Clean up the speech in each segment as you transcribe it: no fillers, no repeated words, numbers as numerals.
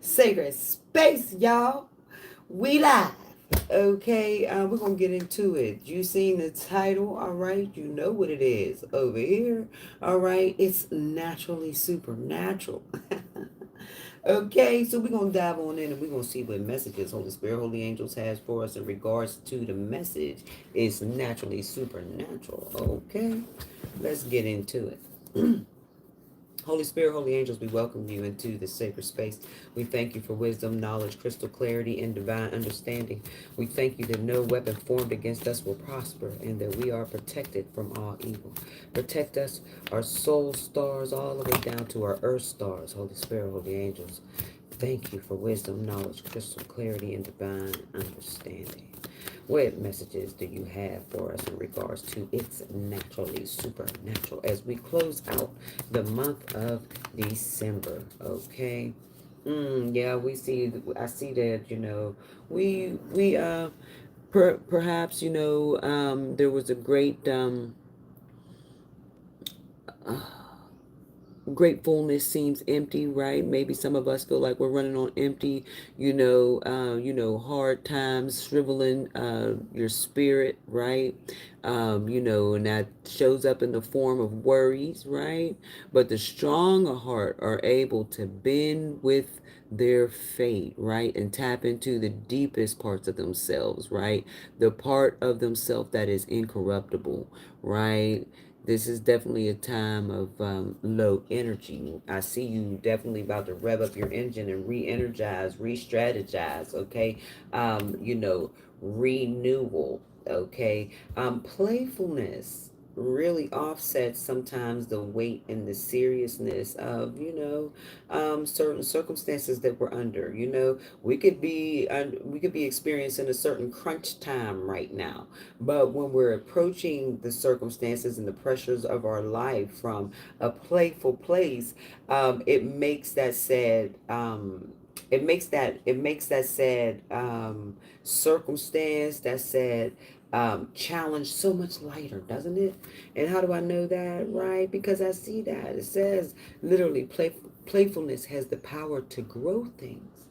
Sacred space, y'all. We live. Okay, we're gonna get into it. You seen the title, all right? You know what it is over here, all right? It's naturally supernatural. Okay, so we're gonna dive on in and we're gonna see what messages Holy Spirit, Holy Angels has for us in regards to the message. It's naturally supernatural. Okay, let's get into it. Holy Spirit, Holy Angels, we welcome you into this sacred space. We thank you for wisdom, knowledge, crystal clarity, and divine understanding. We thank you that no weapon formed against us will prosper and that we are protected from all evil. Protect us, our soul stars, all the way down to our earth stars. Holy Spirit, Holy Angels, thank you for wisdom, knowledge, crystal clarity, and divine understanding. What messages do you have for us in regards to it's naturally supernatural as we close out the month of December? Okay. Yeah, we see. I see that. Perhaps there was a gratefulness seems empty, right? Maybe some of us feel like we're running on empty, hard times shriveling your spirit, right? And that shows up in the form of worries, right? But the strong of heart are able to bend with their fate, right? And tap into the deepest parts of themselves, right? The part of themselves that is incorruptible, right? This is definitely a time of low energy. I see you definitely about to rev up your engine and re-energize, re-strategize, okay? Renewal, okay? Playfulness really offsets sometimes the weight and the seriousness of, certain circumstances that we're under. We could be experiencing a certain crunch time right now, but when we're approaching the circumstances and the pressures of our life from a playful place, it makes that sad. It makes that sad circumstance, that sad challenge so much lighter, doesn't it? And how do I know that? Right? Because I see that it says literally, playfulness has the power to grow things.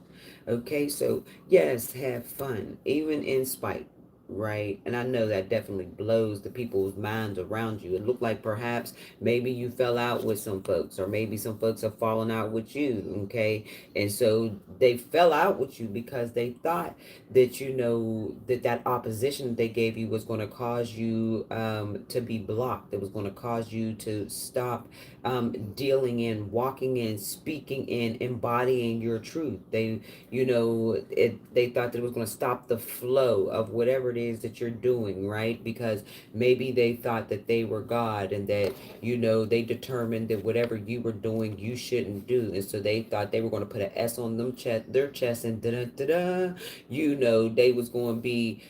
Okay, so yes, have fun, even in spite, right? And I know that definitely blows the people's minds around you. It looked like perhaps maybe you fell out with some folks, or maybe some folks have fallen out with you, okay? And so they fell out with you because they thought that that opposition they gave you was going to cause you to be blocked. It was going to cause you to stop dealing in, walking in, speaking in, embodying your truth. They thought that it was going to stop the flow of whatever it is that you're doing, right? Because maybe they thought that they were God, and that they determined that whatever you were doing you shouldn't do, and so they thought they were going to put an S on their chest, and da da da da. They was going to be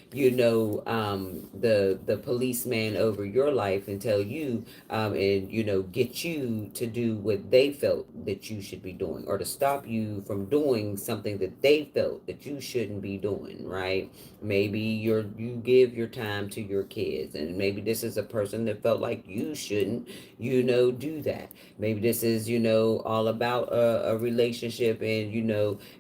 the policeman over your life and tell you and get you to do what they felt that you should be doing, or to stop you from doing something that they felt that you shouldn't be doing, right? Maybe you give your time to your kids, and maybe this is a person that felt like you shouldn't do that. Maybe this is all about a relationship, and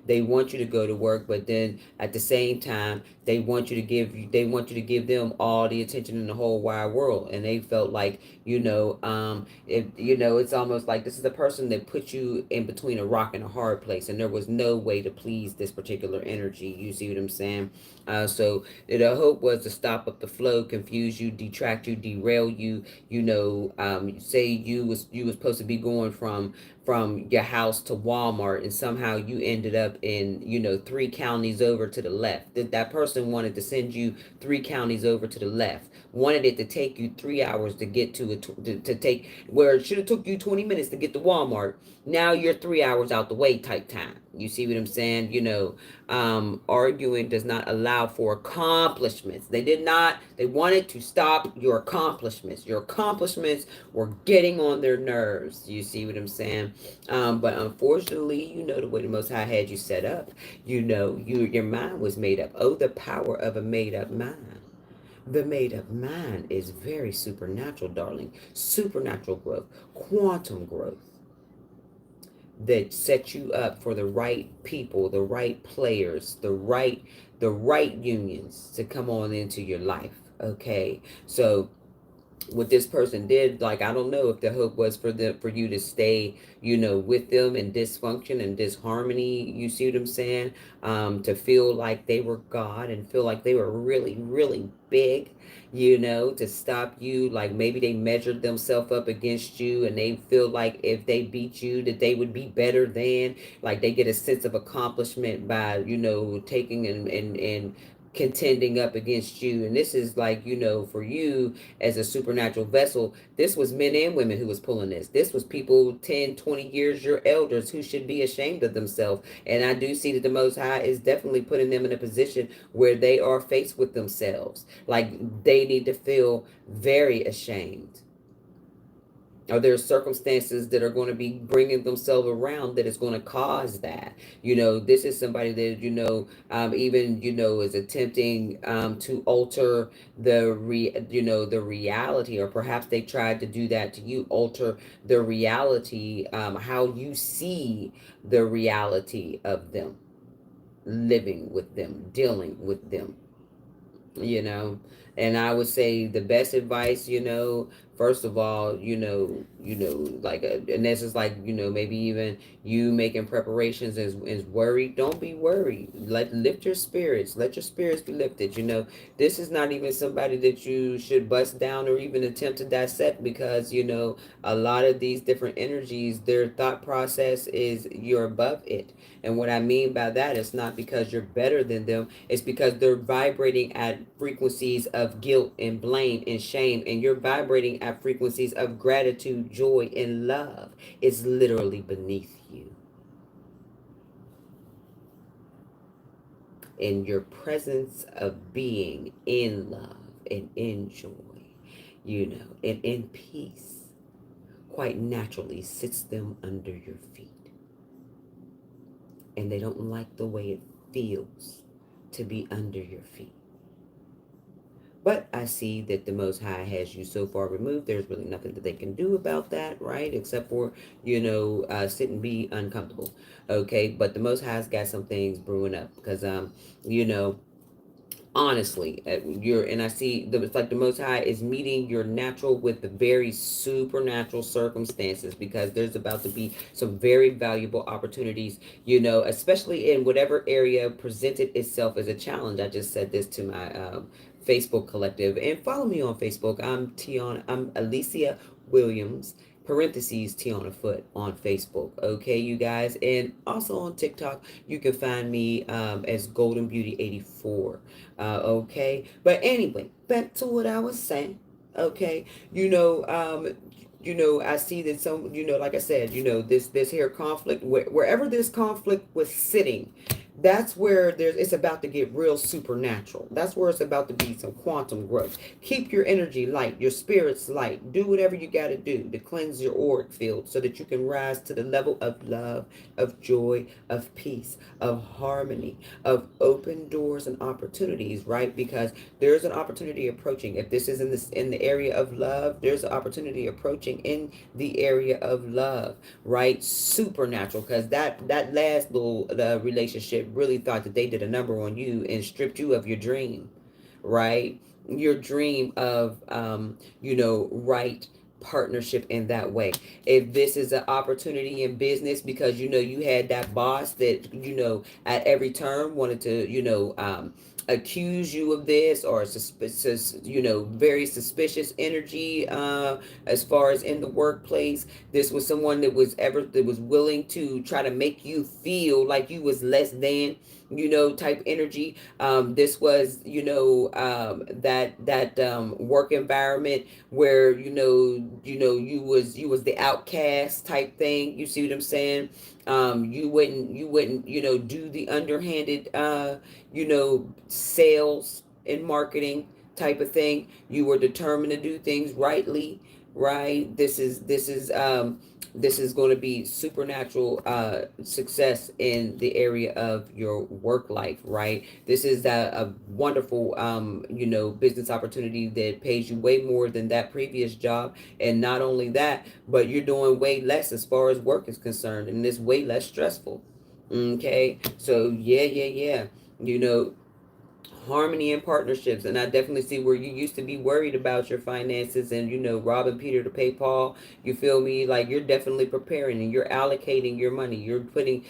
they want you to go to work, but then at the same time they want you to give them all the attention in the whole wide world, and they felt like if it's almost like this is the person that put you in between a rock and a hard place, and there was no way to please this particular energy. You see what I'm saying? So the hope was to stop up the flow, confuse you, detract you, derail you. Say you was supposed to be going from your house to Walmart, and somehow you ended up in 3 counties over to the left. That person wanted to send you 3 counties over to the left, wanted it to take you 3 hours to get to it, to take where it should have took you 20 minutes to get to Walmart. Now you're 3 hours out the way type time. You see what I'm saying? Arguing does not allow for accomplishments. They wanted to stop your accomplishments. Your accomplishments were getting on their nerves. You see what I'm saying? But unfortunately, the way the Most High had you set up, your mind was made up. Oh, the power of a made up mind. The made up mind is very supernatural, darling. Supernatural growth, quantum growth. that set you up for the right people, the right players, the right unions to come on into your life. Okay. So what this person did, like, I don't know if the hope was for you to stay, with them in dysfunction and disharmony. You see what I'm saying? To feel like they were God and feel like they were really, really big, to stop you. Like maybe they measured themselves up against you and they feel like if they beat you that they would be better than, like they get a sense of accomplishment by, taking and contending up against you. And this is like, for you as a supernatural vessel, this was men and women who was pulling this was people 10, 20 years your elders who should be ashamed of themselves. And I do see that the Most High is definitely putting them in a position where they are faced with themselves, like they need to feel very ashamed. Are there circumstances that are going to be bringing themselves around that is going to cause that? This is somebody that, even, is attempting to alter the reality, or perhaps they tried to do that to you, alter the reality, how you see the reality of them, living with them, dealing with them, you know and I would say the best advice, first of all, like and this is like, maybe even you making preparations is worried. Don't be worried. Lift your spirits. Let your spirits be lifted. This is not even somebody that you should bust down or even attempt to dissect, because a lot of these different energies, their thought process is you're above it. And what I mean by that is not because you're better than them, it's because they're vibrating at frequencies of guilt and blame and shame, and you're vibrating at frequencies of gratitude, joy, and love. It's literally beneath you. In your presence of being in love and in joy, and in peace, quite naturally sits them under your feet. And they don't like the way it feels to be under your feet. But I see that the Most High has you so far removed, there's really nothing that they can do about that, right? Except for, sit and be uncomfortable. Okay, but the Most High's got some things brewing up because, you know, honestly, and I see it's like the Most High is meeting your natural with the very supernatural circumstances, because there's about to be some very valuable opportunities, especially in whatever area presented itself as a challenge. I just said this to my Facebook collective, and follow me on Facebook. I'm Alicia Williams, parentheses Tiana Foot, on Facebook. Okay, you guys. And also on TikTok, you can find me as Golden Beauty 84. Okay. But anyway, back to what I was saying. Okay. I see that some, like I said, this here conflict, wherever this conflict was sitting, that's where it's about to get real supernatural. That's where it's about to be some quantum growth. Keep your energy light, your spirits light. Do whatever you got to do to cleanse your auric field so that you can rise to the level of love, of joy, of peace, of harmony, of open doors and opportunities, right? Because there's an opportunity approaching. If this is in the area of love, there's an opportunity approaching in the area of love, right? Supernatural, because that last little relationship really thought that they did a number on you and stripped you of your dream, right? Your dream of right partnership in that way. If this is an opportunity in business, because you had that boss that at every turn wanted to accuse you of this, or suspicious, very suspicious energy, as far as in the workplace. This was someone that was willing to try to make you feel like you was less than, type energy. This was, that work environment where, you was the outcast type thing. You see what I'm saying? You wouldn't, do the underhanded, sales and marketing type of thing. You were determined to do things rightly, right? This is going to be supernatural success in the area of your work life, right? This is a wonderful business opportunity that pays you way more than that previous job. And not only that, but you're doing way less as far as work is concerned, and it's way less stressful. Okay, so yeah. You know, harmony and partnerships. And I definitely see where you used to be worried about your finances and robbing Peter to pay Paul. You feel me? Like, you're definitely preparing and you're allocating your money. You're putting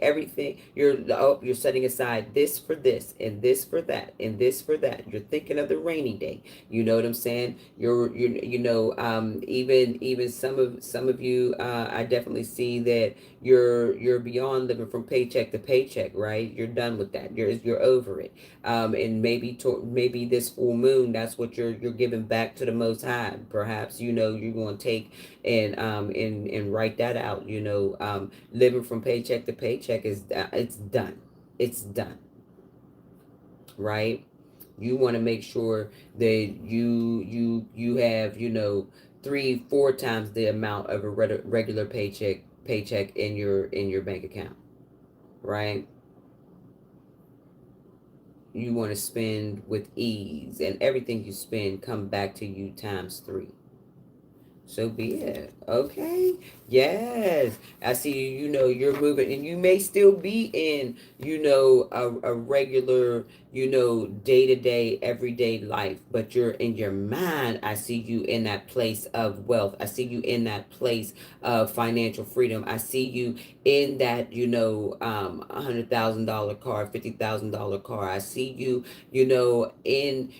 everything. You're setting aside this for this and this for that and this for that. You're thinking of the rainy day. You know what I'm saying? Even some of you, I definitely see that you're beyond living from paycheck to paycheck, right? You're done with that. You're over it. And maybe this full moon, that's what you're giving back to the Most High. Perhaps you're going to take and write that out. Living from paycheck to paycheck it's done. It's done, right? You want to make sure that you have 3-4 times the amount of a regular paycheck in your bank account, right? You want to spend with ease, and everything you spend come back to you times three. So be it. Okay. Yes. I see you're moving, and you may still be in, a regular, day to day, everyday life, but you're in your mind. I see you in that place of wealth. I see you in that place of financial freedom. I see you in that, $100,000 car, $50,000 car. I see you, in,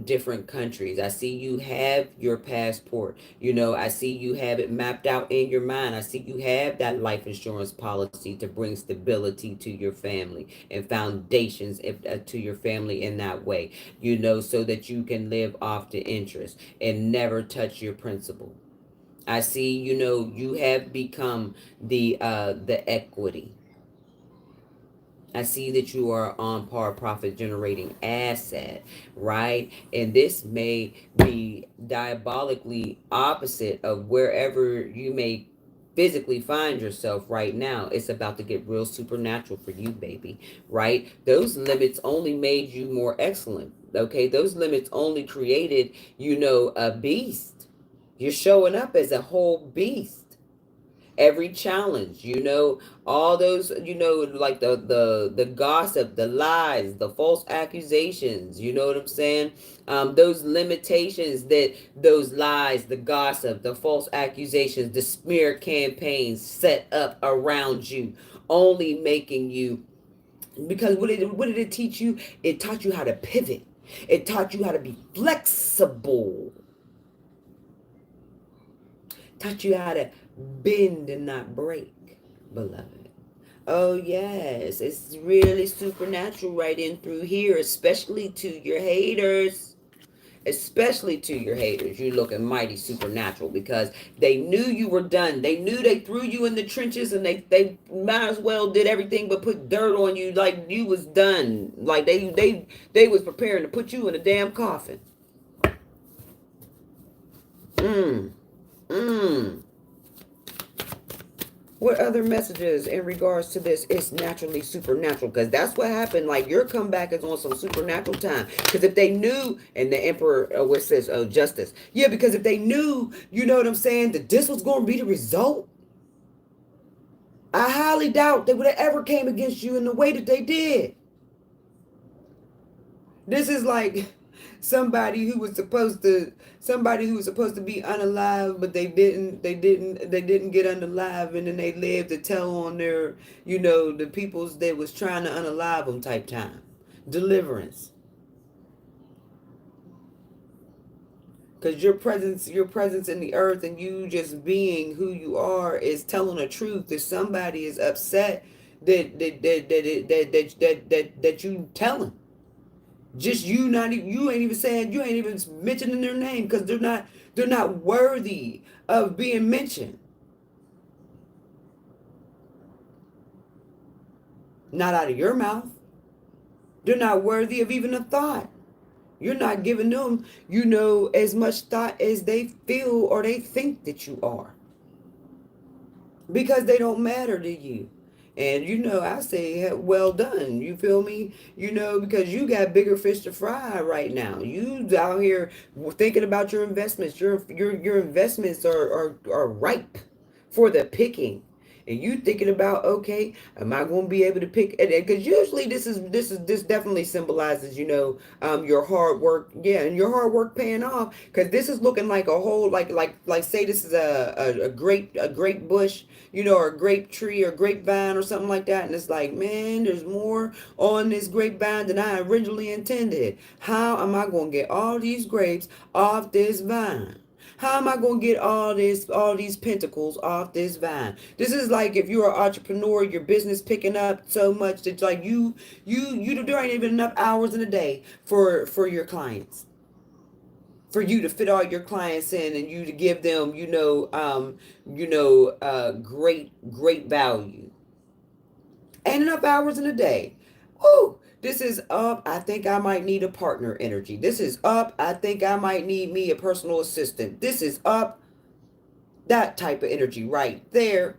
different countries. I see you have your passport. I see you have it mapped out in your mind. I see you have that life insurance policy to bring stability to your family and foundations to your family in that way, so that you can live off the interest and never touch your principal. I see, you have become the equity. I see that you are on par profit generating asset, right? And this may be diabolically opposite of wherever you may physically find yourself right now. It's about to get real supernatural for you, baby, right? Those limits only made you more excellent, okay? Those limits only created, a beast. You're showing up as a whole beast. Every challenge, all those, like the gossip, the lies, the false accusations, you know what I'm saying? Those limitations, that those lies, the gossip, the false accusations, the smear campaigns set up around you, only making you, because what did it teach you? It taught you how to pivot. It taught you how to be flexible. Taught you how to bend and not break, beloved. Oh, yes. It's really supernatural right in through here, especially to your haters. Especially to your haters. You're looking mighty supernatural because they knew you were done. They knew they threw you in the trenches, and they might as well did everything but put dirt on you, like you was done. Like they was preparing to put you in a damn coffin. Mmm. Mmm. What other messages in regards to this? It's naturally supernatural, because that's what happened. Like, your comeback is on some supernatural time. Because if they knew, and the emperor, what says, justice. Yeah, because if they knew, you know what I'm saying, that this was going to be the result, I highly doubt they would have ever came against you in the way that they did. This is like somebody who was supposed to be unalive, but they didn't get unalive, and then they lived to tell on their, the peoples that was trying to unalive them type time. Deliverance. Because your presence in the earth, and you just being who you are, is telling the truth. That somebody is upset that you telling. Just you ain't even saying, you ain't even mentioning their name, because they're not worthy of being mentioned. Not out of your mouth. They're not worthy of even a thought. You're not giving them, as much thought as they feel or they think that you are, because they don't matter to you. And I say, well done. You feel me? Because you got bigger fish to fry right now. You out here thinking about your investments. Your investments are ripe for the picking. And you thinking about, okay, am I going to be able to pick? Because usually this definitely symbolizes, your hard work. Yeah, and your hard work paying off. Because this is looking like a whole, like say this is a grape bush, or a grape tree or grapevine or something like that. And it's like, man, there's more on this grapevine than I originally intended. How am I going to get all these grapes off this vine? How am I going to get all these pentacles off this vine? This is like if you're an entrepreneur, your business picking up so much that like there ain't even enough hours in a day for your clients, for you to fit all your clients in, and you to give them, great value. Ain't enough hours in a day. Woo! This is up. I think I might need a partner energy. This is up. I think I might need me a personal assistant. This is up. That type of energy right there,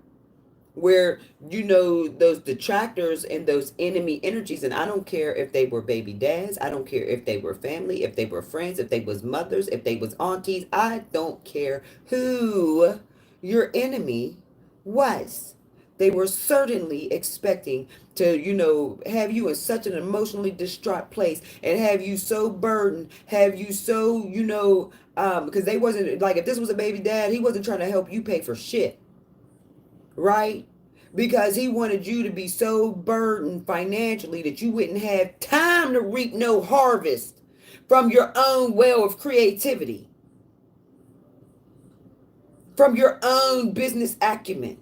where those detractors and those enemy energies. And I don't care if they were baby dads, I don't care if they were family, if they were friends, if they was mothers, if they was aunties. I don't care who your enemy was. They were certainly expecting to have you in such an emotionally distraught place, and have you so burdened, have you so because they wasn't like, if this was a baby dad, he wasn't trying to help you pay for shit, right? Because he wanted you to be so burdened financially that you wouldn't have time to reap no harvest from your own well of creativity, from your own business acumen.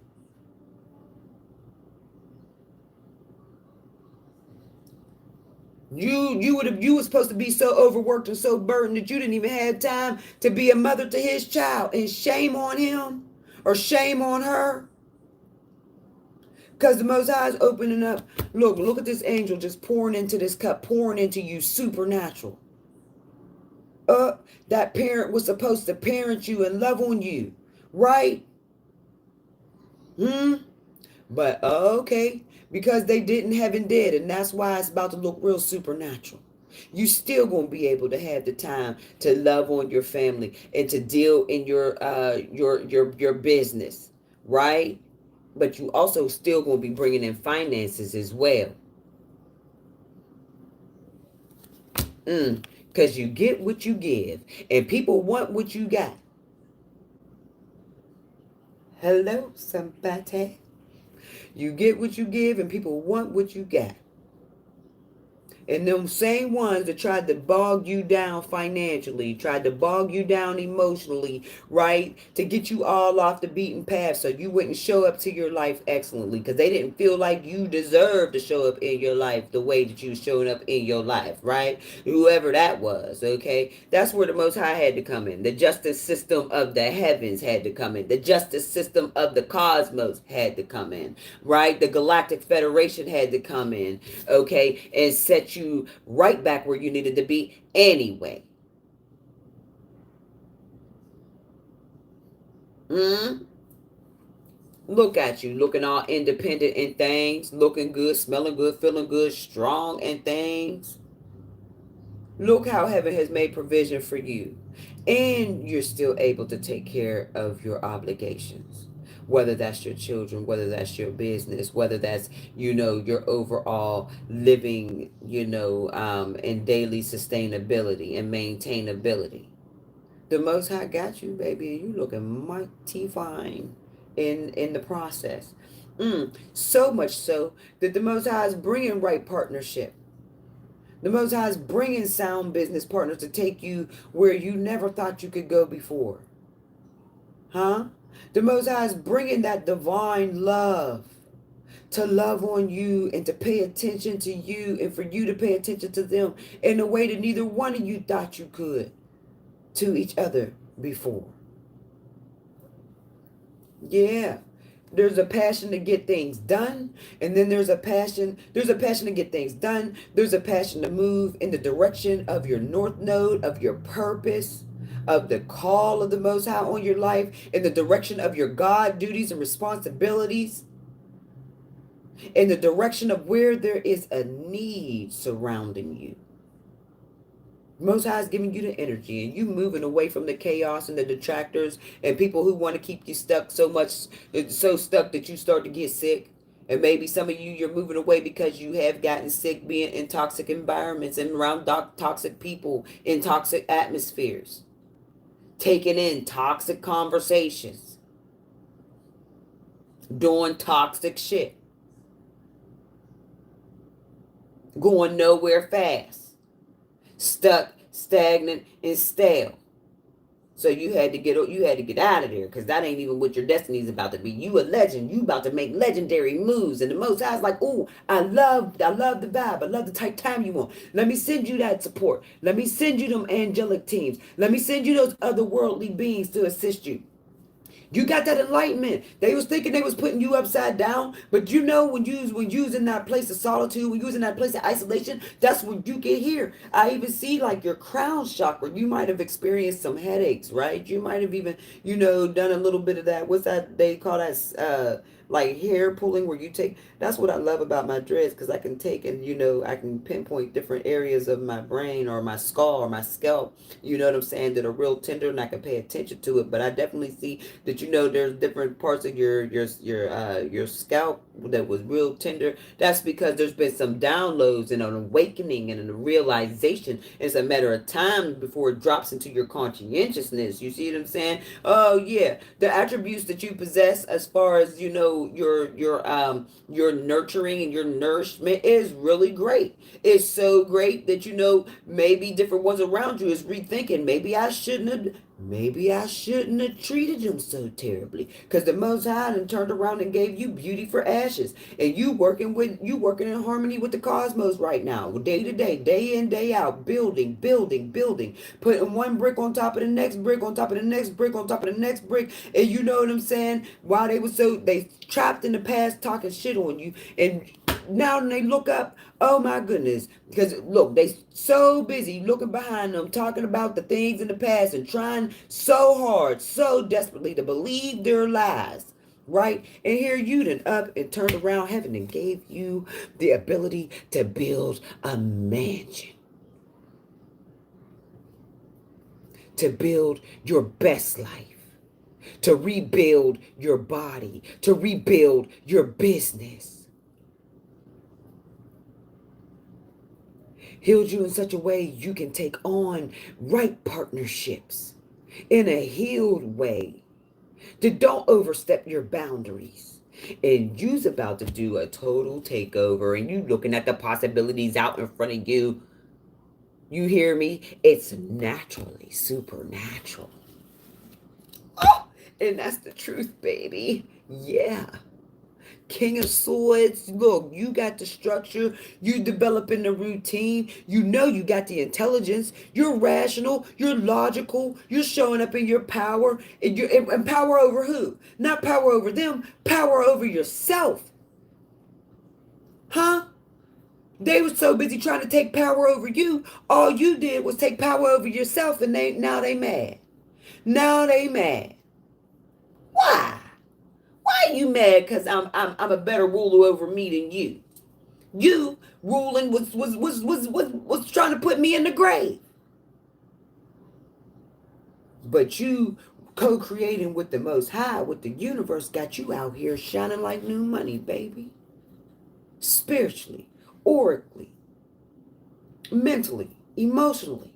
You were supposed to be so overworked and so burdened that you didn't even have time to be a mother to his child. And shame on him, or shame on her. Because the Most High is opening up. Look at this angel just pouring into this cup, pouring into you supernatural. That parent was supposed to parent you and love on you, right? But okay, because they didn't, heaven did, and that's why it's about to look real supernatural. You still gonna be able to have the time to love on your family and to deal in your business, right? But you also still gonna be bringing in finances as well. Because you get what you give, and people want what you got. Hello, somebody. You get what you give, and people want what you got. And them same ones that tried to bog you down financially, tried to bog you down emotionally, right? To get you all off the beaten path so you wouldn't show up to your life excellently, because they didn't feel like you deserved to show up in your life the way that you showed up in your life, right? Whoever that was, okay? That's where the Most High had to come in. The justice system of the heavens had to come in. The justice system of the cosmos had to come in, right? The Galactic Federation had to come in, okay? And set you right back where you needed to be anyway. Look at you, looking all independent in things, looking good, smelling good, feeling good, strong in things. Look how heaven has made provision for you, and you're still able to take care of your obligations, whether that's your children, whether that's your business, whether that's your overall living, in daily sustainability and maintainability. The Most High got you, baby, and you looking mighty fine in the process. So much so that the Most High is bringing right partnership. The Most High is bringing sound business partners to take you where you never thought you could go before. Huh? The Most High is bringing that divine love to love on you and to pay attention to you, and for you to pay attention to them in a way that neither one of you thought you could to each other before. Yeah. There's a passion to get things done, and then there's a passion to get things done. There's a passion to move in the direction of your north node, of your purpose, of the call of the Most High on your life, in the direction of your God duties and responsibilities, in the direction of where there is a need surrounding you. Most High is giving you the energy, and you moving away from the chaos and the detractors and people who want to keep you stuck so much, so stuck that you start to get sick. And maybe some of you, you're moving away because you have gotten sick being in toxic environments and around toxic people in toxic atmospheres, taking in toxic conversations, doing toxic shit, going nowhere fast, stuck, stagnant, and stale. So you had to get out of there, because that ain't even what your destiny is about to be. You a legend. You about to make legendary moves. And the Most High is like, oh, I love the vibe. I love the type time you want. Let me send you that support. Let me send you them angelic teams. Let me send you those otherworldly beings to assist you. You got that enlightenment. They was thinking they was putting you upside down, but you know when you was in that place of solitude, when you was in that place of isolation, that's when you get here. I even see like your crown chakra. You might have experienced some headaches, right? You might have even, done a little bit of that. What's that they call that? Like hair pulling, where you take. That's what I love about my dreads, because I can take and I can pinpoint different areas of my brain or my skull or my scalp. You know what I'm saying? That are real tender, and I can pay attention to it. But I definitely see that there's different parts of your scalp that was real tender. That's because there's been some downloads and an awakening and a realization. It's a matter of time before it drops into your conscientiousness. You see what I'm saying? Oh yeah, the attributes that you possess, as far as your nurturing and your nourishment, is really great. It's so great that maybe different ones around you is rethinking, maybe I shouldn't have treated him so terribly, because the Most High and turned around and gave you beauty for ashes, and you working in harmony with the cosmos right now, day to day, day in, day out, building, putting one brick on top of the next brick, on top of the next brick, on top of the next brick. And you know what I'm saying? While they trapped in the past talking shit on you, and now when they look up, oh my goodness, because look, they so busy looking behind them, talking about the things in the past and trying so hard, so desperately to believe their lies, right? And here you done up and turned around heaven and gave you the ability to build a mansion, to build your best life, to rebuild your body, to rebuild your business. Healed you in such a way you can take on right partnerships in a healed way, that don't overstep your boundaries. And you's about to do a total takeover, and you looking at the possibilities out in front of you. You hear me? It's naturally supernatural. Oh, and that's the truth, baby. Yeah. King of Swords, look, you got the structure, you developing the routine, you got the intelligence, you're rational, you're logical, you're showing up in your power, and power over who? Not power over them, power over yourself. Huh? They were so busy trying to take power over you, all you did was take power over yourself, and now they mad. Now they mad. Why? Why are you mad? Because I'm a better ruler over me than you. You ruling was trying to put me in the grave. But you co-creating with the Most High, with the universe, got you out here shining like new money, baby. Spiritually, oracally, mentally, emotionally.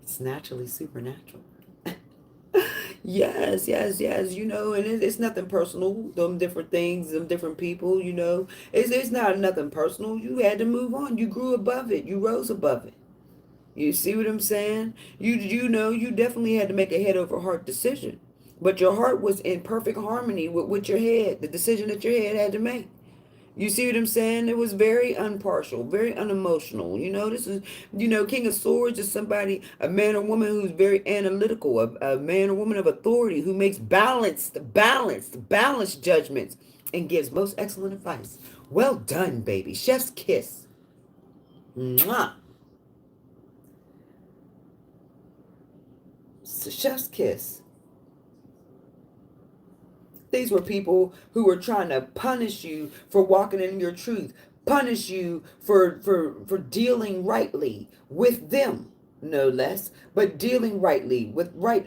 It's naturally supernatural. Yes, yes, yes. And it's nothing personal. Them different things, them different people. It's not nothing personal. You had to move on. You grew above it. You rose above it. You see what I'm saying? You definitely had to make a head over heart decision, but your heart was in perfect harmony with your head. The decision that your head had to make. You see what I'm saying? It was very impartial, very unemotional. This is, King of Swords is somebody, a man or woman who's very analytical, a man or woman of authority who makes balanced judgments and gives most excellent advice. Well done, baby. Chef's kiss. Mwah. It's a chef's kiss. These were people who were trying to punish you for walking in your truth, punish you for dealing rightly with them, no less, but dealing rightly with right,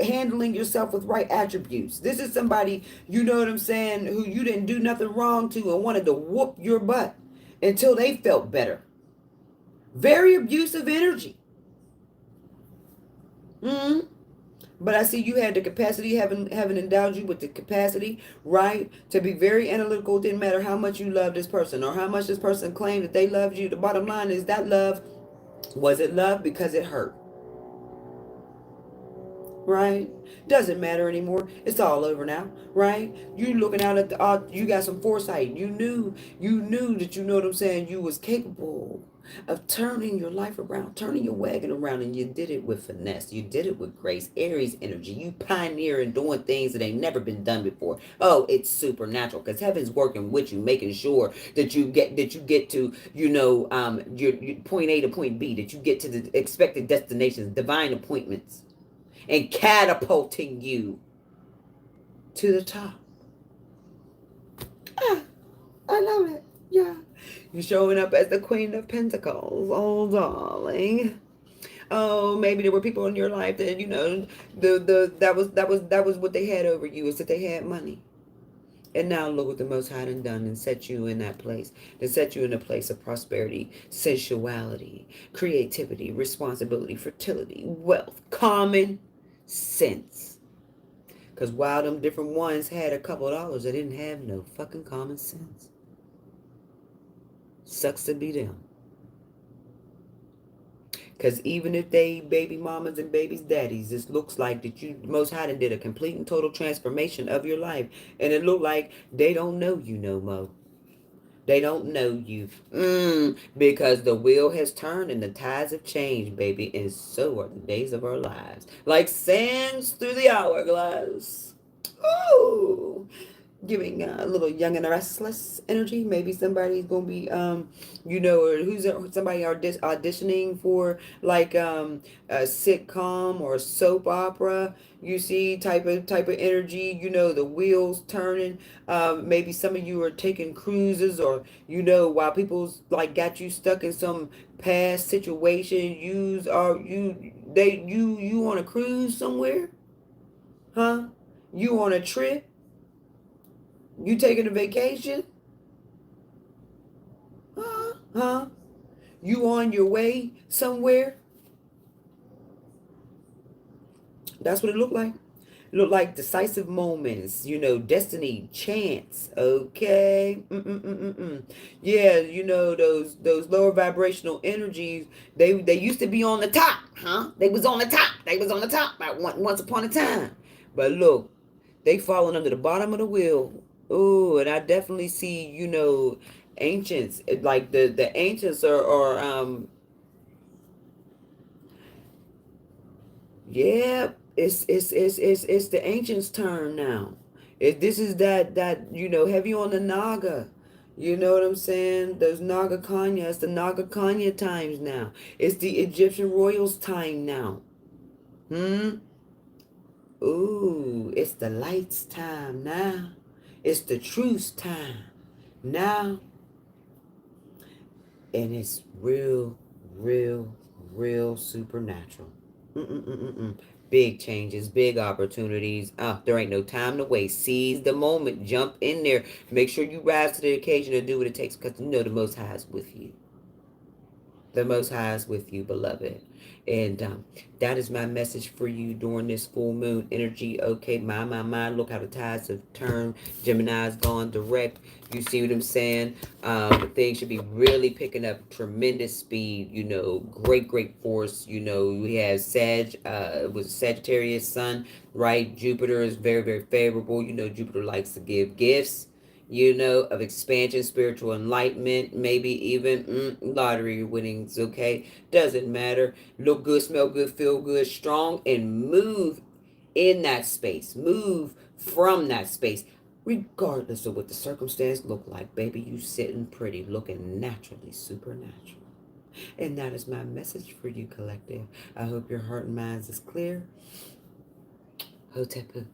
handling yourself with right attributes. This is somebody, you know what I'm saying, who you didn't do nothing wrong to and wanted to whoop your butt until they felt better. Very abusive energy. Mm-hmm. But I see you had the capacity, having endowed you with the capacity, right, to be very analytical. It didn't matter how much you loved this person or how much this person claimed that they loved you. The bottom line is that love, was it love because it hurt? Right? Doesn't matter anymore. It's all over now, right? You looking out at you got some foresight. You knew that, you know what I'm saying, you was capable of turning your life around, turning your wagon around, and you did it with finesse. You did it with grace, Aries energy. You pioneer and doing things that ain't never been done before. Oh, it's supernatural because heaven's working with you, making sure that you get to, your point A to point B, that you get to the expected destinations, divine appointments, and catapulting you to the top. Ah, I love it. Yeah. You're showing up as the Queen of Pentacles. Oh, darling. Oh, maybe there were people in your life that, that was what they had over you, is that they had money. And now look what the Most High done and set you in that place. To set you in a place of prosperity, sensuality, creativity, responsibility, fertility, wealth, common sense. Because while them different ones had a couple of dollars, they didn't have no fucking common sense. Sucks to be them. Because even if they baby mamas and babies daddies, this looks like that you, Most High, did a complete and total transformation of your life. And it looked like they don't know you no more. They don't know you. Because the wheel has turned and the tides have changed, baby. And so are the days of our lives. Like sands through the hourglass. Ooh. Giving a little young and restless energy. Maybe somebody's gonna be, or who's somebody auditioning for like a sitcom or a soap opera. You see, type of energy. The wheels turning. Maybe some of you are taking cruises, or while people's like got you stuck in some past situation. You on a cruise somewhere, huh? You on a trip? You taking a vacation? Huh? You on your way somewhere? That's what it looked like. It looked like decisive moments, destiny, chance, okay? Yeah, those lower vibrational energies, they used to be on the top, huh? They was on the top. They was on the top once upon a time. But look, they falling under the bottom of the wheel. Oh, and I definitely see, ancients, like the ancients are yeah, it's the ancients' turn now. This is that heavy on the Naga. You know what I'm saying? Those Naga Kanya. It's the Naga Kanya times now. It's the Egyptian royals' time now. Ooh, it's the light's time now. It's the truth's time now. And it's real, real, real supernatural. Big changes, big opportunities. There ain't no time to waste. Seize the moment. Jump in there. Make sure you rise to the occasion and do what it takes, because the Most High is with you. The Most High is with you, beloved. And that is my message for you during this full moon energy. Okay, my. Look how the tides have turned. Gemini's gone direct. You see what I'm saying? Things should be really picking up tremendous speed. Great force. We have it was Sagittarius sun, right? Jupiter is very, very favorable. Jupiter likes to give gifts. of expansion, spiritual enlightenment, maybe even lottery winnings, okay? Doesn't matter. Look good, smell good, feel good, strong, and move in that space. Move from that space. Regardless of what the circumstance look like, baby, you sitting pretty, looking naturally supernatural. And that is my message for you, collective. I hope your heart and minds is clear. Hotepu.